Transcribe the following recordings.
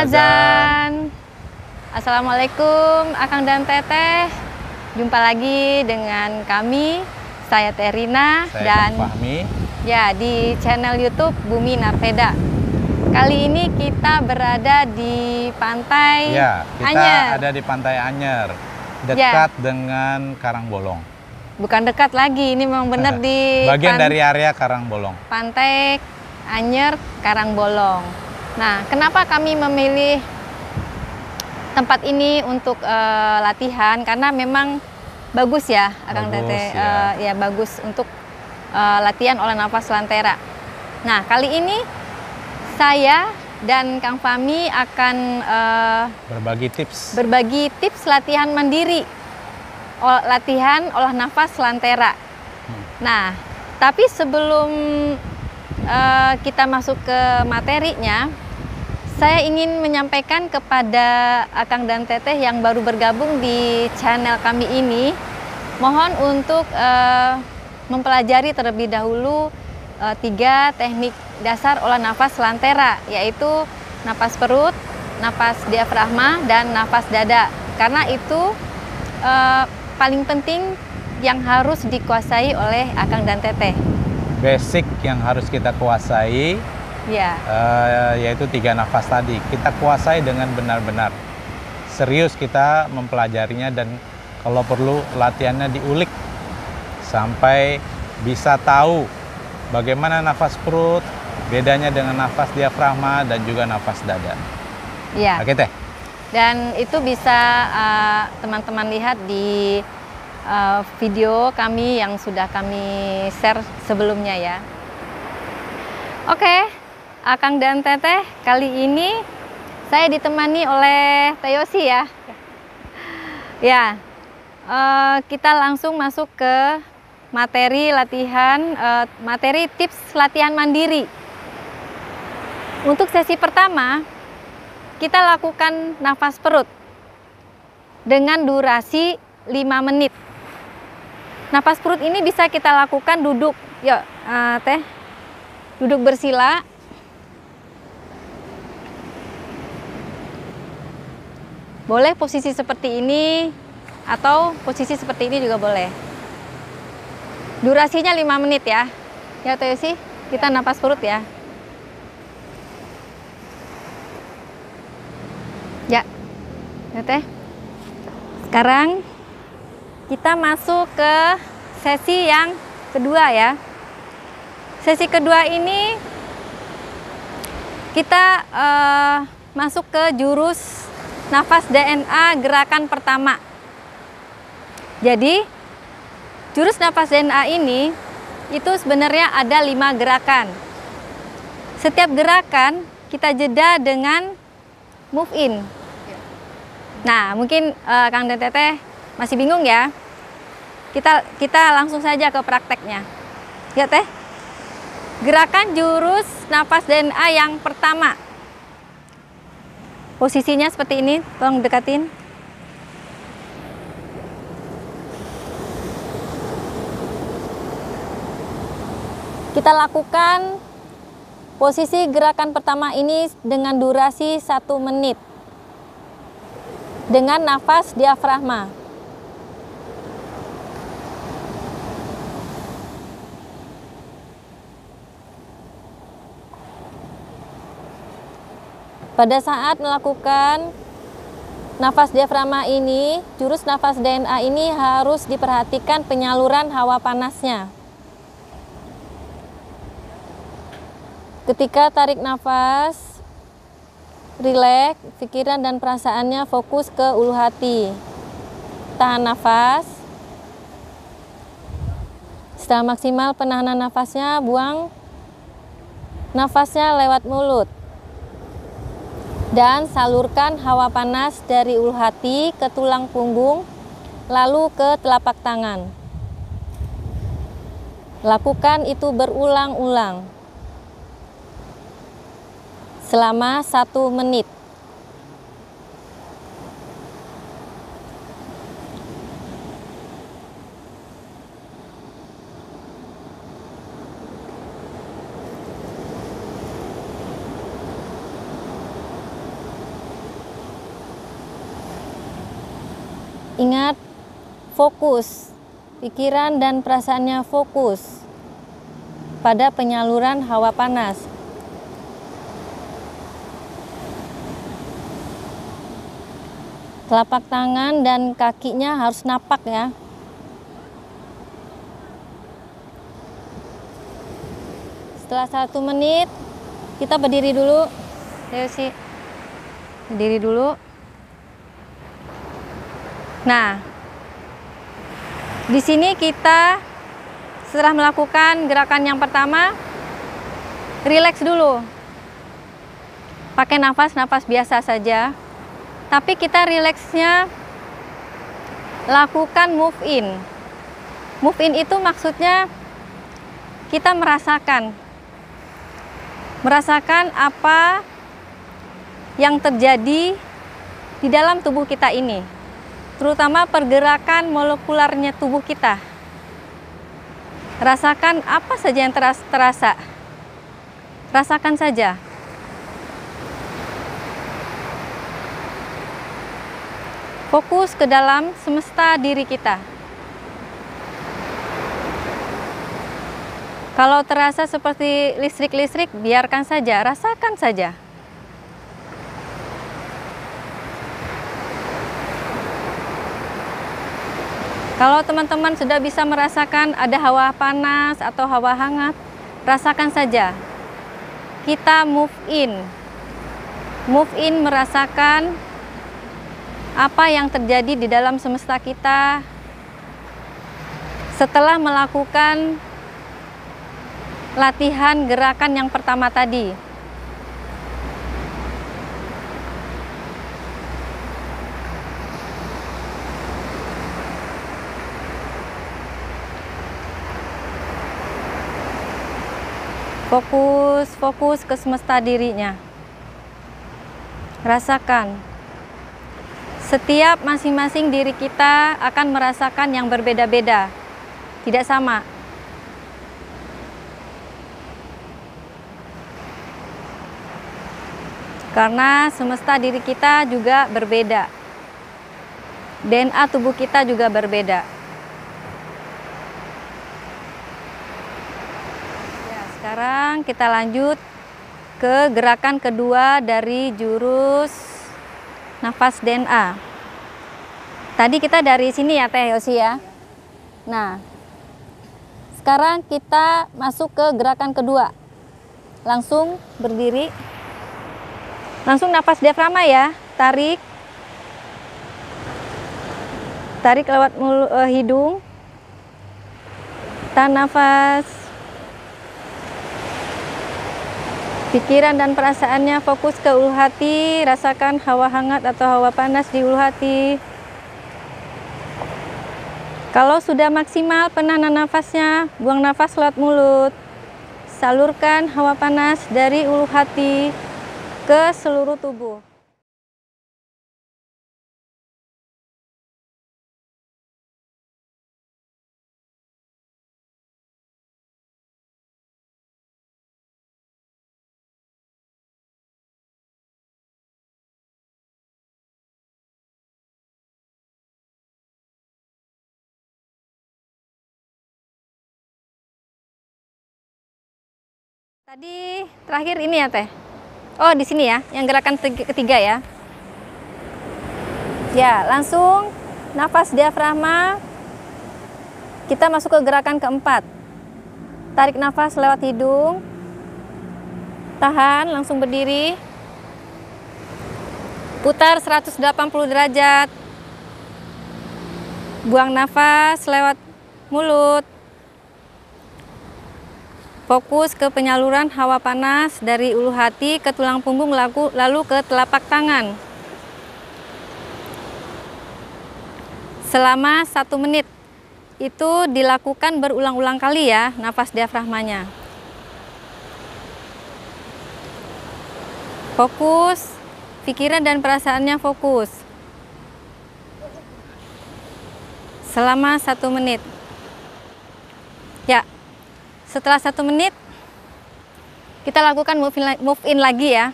azan. Assalamualaikum Akang dan Teteh. Jumpa lagi dengan kami, saya Terina dan Fahmi. Ya, di channel YouTube Bumi Narpeda. Kali ini kita berada di Pantai Anyer. Ada di Pantai Anyer, dekat dengan Karangbolong. Bukan dekat lagi, ini memang benar di bagian dari area Karangbolong. Pantai Anyer, Karangbolong. Nah, kenapa kami memilih tempat ini untuk latihan? Karena memang bagus ya, Akang Teteh. Ya, bagus untuk latihan olah nafas lantera. Nah, kali ini saya dan Kang Fahmi akan berbagi tips latihan mandiri, latihan olah nafas lantera. Nah, tapi sebelum kita masuk ke materinya, saya ingin menyampaikan kepada Akang dan Teteh yang baru bergabung di channel kami ini, mohon untuk mempelajari terlebih dahulu 3 teknik dasar olah nafas lantera, yaitu napas perut, napas diafragma, dan napas dada. Karena itu paling penting yang harus dikuasai oleh Akang dan Teteh. Basic yang harus kita kuasai, yaitu 3 nafas tadi. Kita kuasai dengan benar-benar. Serius kita mempelajarinya, dan kalau perlu latihannya diulik sampai bisa tahu bagaimana nafas perut, bedanya dengan nafas diafragma, dan juga nafas dada. Iya. Oke, Teh. Dan itu bisa teman-teman lihat di video kami yang sudah kami share sebelumnya ya. Oke, Akang dan Teteh, kali ini saya ditemani oleh Teh Yosi ya. Ya, kita langsung masuk ke materi latihan, materi tips latihan mandiri. Untuk sesi pertama, kita lakukan nafas perut dengan durasi 5 menit. Nafas perut ini bisa kita lakukan duduk, yuk Teh, duduk bersila. Boleh posisi seperti ini, atau posisi seperti ini juga boleh. Durasinya 5 menit ya. Ya Teh Yosi, kita nafas perut ya. Ya Teh. Sekarang kita masuk ke sesi yang kedua ya. Sesi kedua ini kita masuk ke jurus nafas DNA gerakan pertama. Jadi jurus nafas DNA ini itu sebenarnya ada 5 gerakan. Setiap gerakan kita jeda dengan move in. Nah, mungkin Kang dan Teteh masih bingung ya. Kita langsung saja ke prakteknya. Ya Teh. Gerakan jurus nafas DNA yang pertama. Posisinya seperti ini, tolong dekatin. Kita lakukan posisi gerakan pertama ini dengan durasi 1 menit. Dengan nafas diafragma. Pada saat melakukan nafas diafragma ini, jurus nafas DNA ini harus diperhatikan penyaluran hawa panasnya. Ketika tarik nafas, rileks, pikiran dan perasaannya fokus ke ulu hati. Tahan nafas. Setelah maksimal penahanan nafasnya, buang nafasnya lewat mulut. Dan salurkan hawa panas dari ulu hati ke tulang punggung, lalu ke telapak tangan. Lakukan itu berulang-ulang selama 1 menit. Ingat, fokus. Pikiran dan perasaannya fokus pada penyaluran hawa panas. Telapak tangan dan kakinya harus napak ya. Setelah 1 menit, kita berdiri dulu. Ayo sih, berdiri dulu. Nah, di sini kita setelah melakukan gerakan yang pertama, rileks dulu. Pakai nafas biasa saja. Tapi kita rileksnya lakukan move in. Move in itu maksudnya kita merasakan apa yang terjadi di dalam tubuh kita ini, terutama pergerakan molekularnya tubuh kita. Rasakan apa saja yang terasa. Rasakan saja. Fokus ke dalam semesta diri kita. Kalau terasa seperti listrik-listrik, biarkan saja, rasakan saja. Kalau teman-teman sudah bisa merasakan ada hawa panas atau hawa hangat, rasakan saja. Kita move in. Move in merasakan apa yang terjadi di dalam semesta kita setelah melakukan latihan gerakan yang pertama tadi. Fokus ke semesta dirinya. Rasakan. Setiap masing-masing diri kita akan merasakan yang berbeda-beda, tidak sama. Karena semesta diri kita juga berbeda. DNA tubuh kita juga berbeda. Ya, sekarang kita lanjut ke gerakan kedua dari jurus nafas DNA. Tadi kita dari sini ya Teh Yosi ya. Nah, sekarang kita masuk ke gerakan kedua. Langsung berdiri. Langsung nafas diafragma ya. Tarik. Tarik lewat hidung. Tahan nafas. Pikiran dan perasaannya fokus ke ulu hati, rasakan hawa hangat atau hawa panas di ulu hati. Kalau sudah maksimal penahan nafasnya, buang nafas lewat mulut. Salurkan hawa panas dari ulu hati ke seluruh tubuh. Tadi terakhir ini ya Teh. Oh di sini ya, yang gerakan ketiga ya. Ya, langsung nafas diafragma. Kita masuk ke gerakan keempat. Tarik nafas lewat hidung. Tahan, langsung berdiri. Putar 180 derajat. Buang nafas lewat mulut. Fokus ke penyaluran hawa panas dari ulu hati ke tulang punggung lalu ke telapak tangan. Selama 1 menit. Itu dilakukan berulang-ulang kali ya, nafas diafragmanya. Fokus, pikiran dan perasaannya fokus. Selama 1 menit. Ya. Setelah 1 menit, kita lakukan move in lagi ya.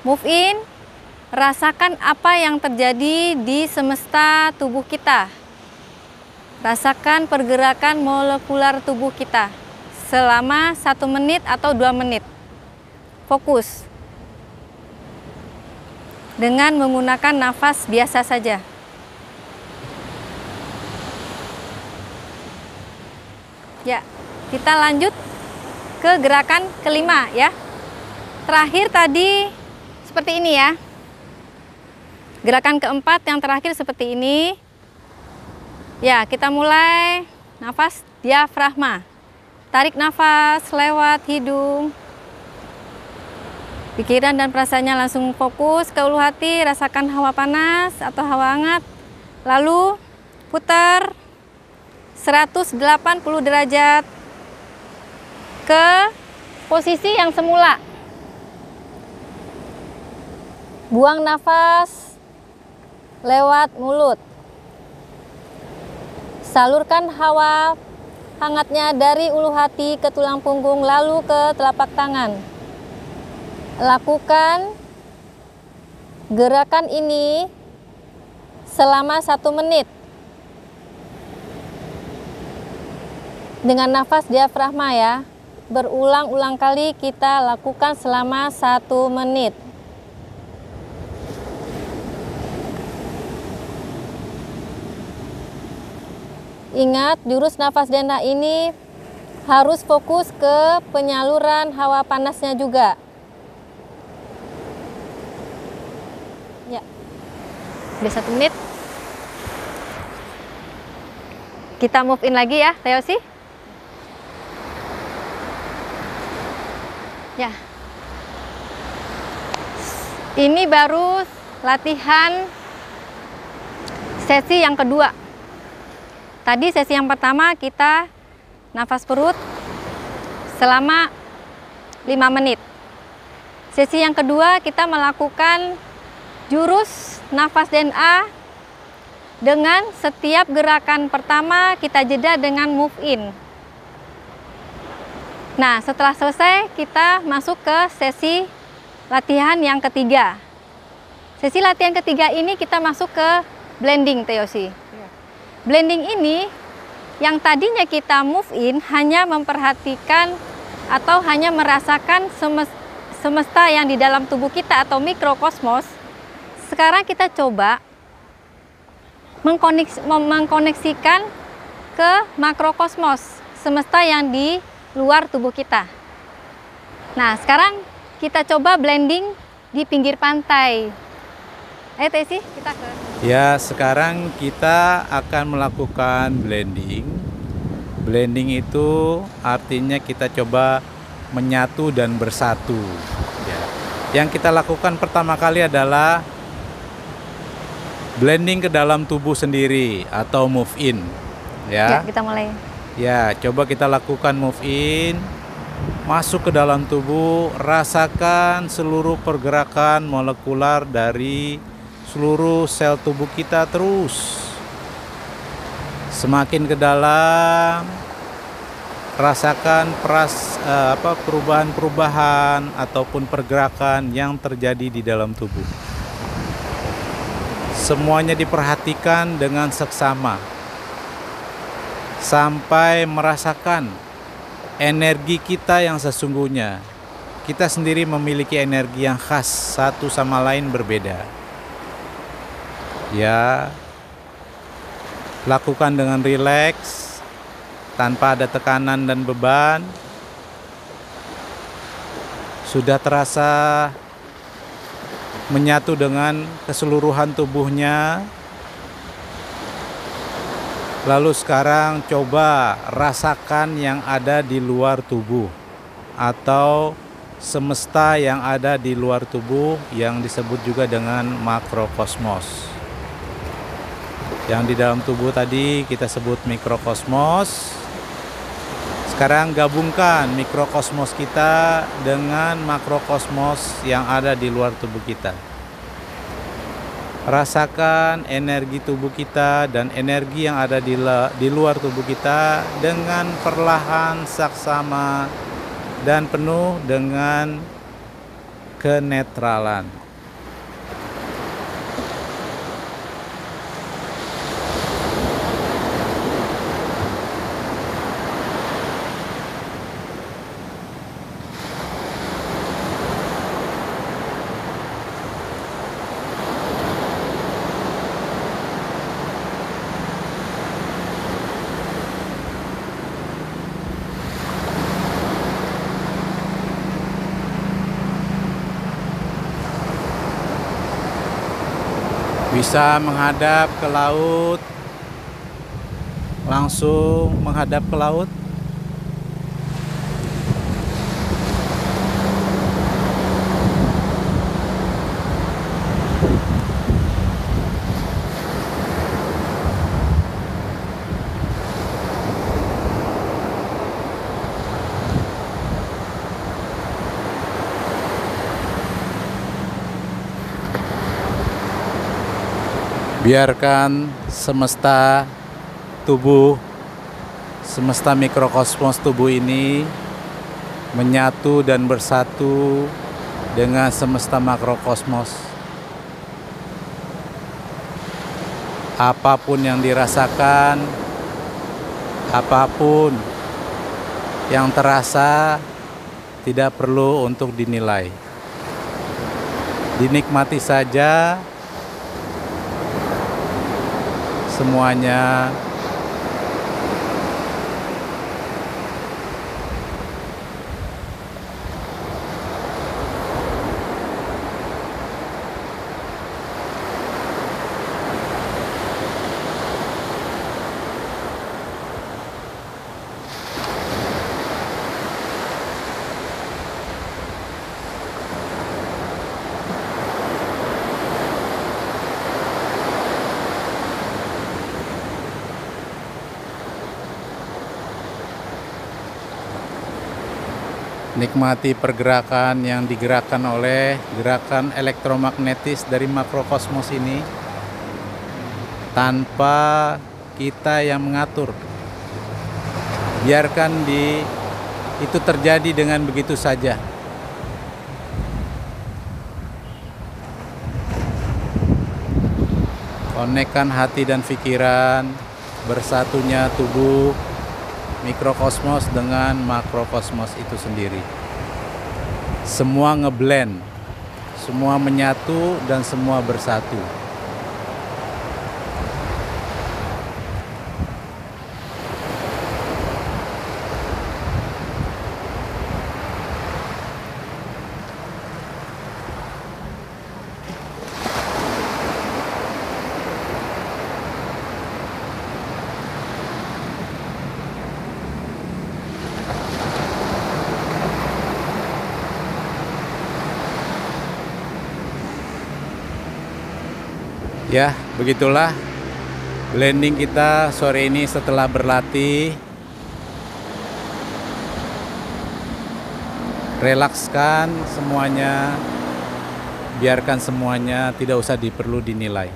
Move in, rasakan apa yang terjadi di semesta tubuh kita. Rasakan pergerakan molekular tubuh kita selama 1 menit atau 2 menit. Fokus. Dengan menggunakan nafas biasa saja. Ya, kita lanjut ke gerakan kelima ya. Terakhir tadi seperti ini ya. Gerakan keempat yang terakhir seperti ini. Ya, kita mulai nafas diafragma. Tarik nafas lewat hidung. Pikiran dan perasaannya langsung fokus ke ulu hati, rasakan hawa panas atau hawa hangat. Lalu putar 180 derajat ke posisi yang semula. Buang nafas lewat mulut. Salurkan hawa hangatnya dari ulu hati ke tulang punggung lalu ke telapak tangan. Lakukan gerakan ini selama 1 menit. Dengan nafas diafragma ya, berulang-ulang kali kita lakukan selama 1 menit. Ingat, jurus nafas denda ini harus fokus ke penyaluran hawa panasnya juga. Ya, udah 1 menit. Kita move in lagi ya, Teosi. Ya, ini baru latihan sesi yang kedua. Tadi sesi yang pertama kita nafas perut selama 5 menit. Sesi yang kedua kita melakukan jurus nafas DNA dengan setiap gerakan pertama kita jeda dengan move in. Nah, setelah selesai kita masuk ke sesi latihan yang ketiga. Sesi latihan ketiga ini kita masuk ke blending, Teosi. Blending ini yang tadinya kita move in hanya memperhatikan atau hanya merasakan semesta yang di dalam tubuh kita atau mikrokosmos. Sekarang kita coba mengkoneksikan ke makrokosmos, semesta yang di luar tubuh kita. Nah, sekarang kita coba blending di pinggir pantai. Ayo Tesi, kita ke... Ya, sekarang kita akan melakukan blending. Blending itu artinya kita coba menyatu dan bersatu. Ya. Yang kita lakukan pertama kali adalah blending ke dalam tubuh sendiri atau move in. Ya, kita mulai. Ya, coba kita lakukan move in, masuk ke dalam tubuh, rasakan seluruh pergerakan molekular dari seluruh sel tubuh kita terus. Semakin ke dalam, rasakan perubahan-perubahan ataupun pergerakan yang terjadi di dalam tubuh. Semuanya diperhatikan dengan seksama. Sampai merasakan energi kita yang sesungguhnya. Kita sendiri memiliki energi yang khas, satu sama lain berbeda. Ya, lakukan dengan rileks, tanpa ada tekanan dan beban. Sudah terasa menyatu dengan keseluruhan tubuhnya. Lalu sekarang coba rasakan yang ada di luar tubuh atau semesta yang ada di luar tubuh yang disebut juga dengan makrokosmos. Yang di dalam tubuh tadi kita sebut mikrokosmos. Sekarang gabungkan mikrokosmos kita dengan makrokosmos yang ada di luar tubuh kita. Rasakan energi tubuh kita dan energi yang ada di luar tubuh kita dengan perlahan, saksama, dan penuh dengan kenetralan. Bisa menghadap ke laut, langsung menghadap ke laut. Biarkan semesta tubuh, semesta mikrokosmos tubuh ini menyatu dan bersatu dengan semesta makrokosmos. Apapun yang dirasakan, apapun yang terasa, tidak perlu untuk dinilai. Dinikmati saja semuanya. Nikmati pergerakan yang digerakkan oleh gerakan elektromagnetis dari makrokosmos ini tanpa kita yang mengatur. Biarkan itu terjadi dengan begitu saja. Konekkan hati dan pikiran, bersatunya tubuh mikrokosmos dengan makrokosmos itu sendiri. Semua ngeblend, semua menyatu dan semua bersatu. Ya, begitulah blending kita sore ini setelah berlatih. Relakskan semuanya, biarkan semuanya, tidak usah perlu dinilai.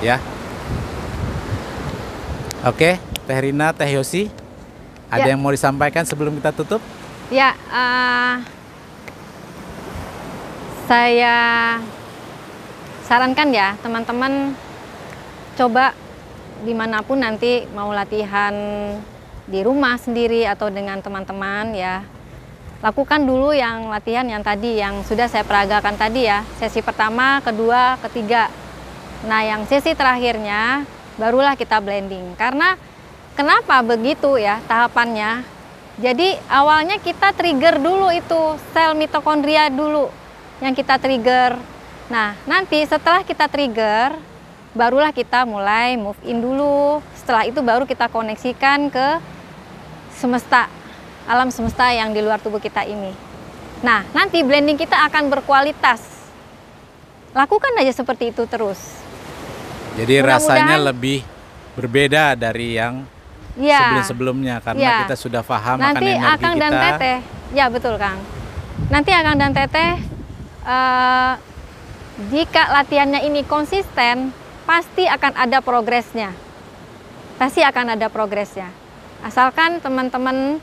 Ya. Oke, Teh Rina, Teh Yosi, ada yang mau disampaikan sebelum kita tutup? Ya, saya sarankan ya teman-teman, coba dimanapun nanti mau latihan di rumah sendiri atau dengan teman-teman ya, lakukan dulu yang latihan yang tadi yang sudah saya peragakan tadi ya, sesi pertama, kedua, ketiga. Nah yang sesi terakhirnya barulah kita blending. Karena kenapa begitu ya tahapannya? Jadi awalnya kita trigger dulu itu sel mitokondria dulu yang kita trigger. Nah, nanti setelah kita trigger, barulah kita mulai move in dulu. Setelah itu baru kita koneksikan ke semesta, alam semesta yang di luar tubuh kita ini. Nah, nanti blending kita akan berkualitas. Lakukan aja seperti itu terus. Jadi rasanya lebih berbeda dari yang sebelum-sebelumnya karena kita sudah paham akan energi nanti Akang dan Teteh, ya betul Kang. Nanti Akang dan Teteh jika latihannya ini konsisten, pasti akan ada progresnya. Pasti akan ada progresnya. Asalkan teman-teman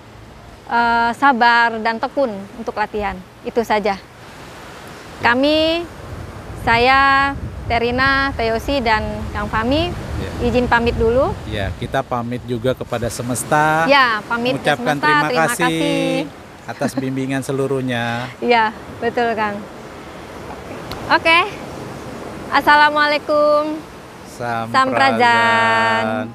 sabar dan tekun untuk latihan. Itu saja. Kami, saya, Teh Rina, Teh Yosi, dan Kang Fahmi, izin pamit dulu. Ya, kita pamit juga kepada semesta. Ya, pamit ke semesta. Terima kasih atas bimbingan seluruhnya. Ya, betul Kang. Oke. Assalamualaikum. Sampurajan.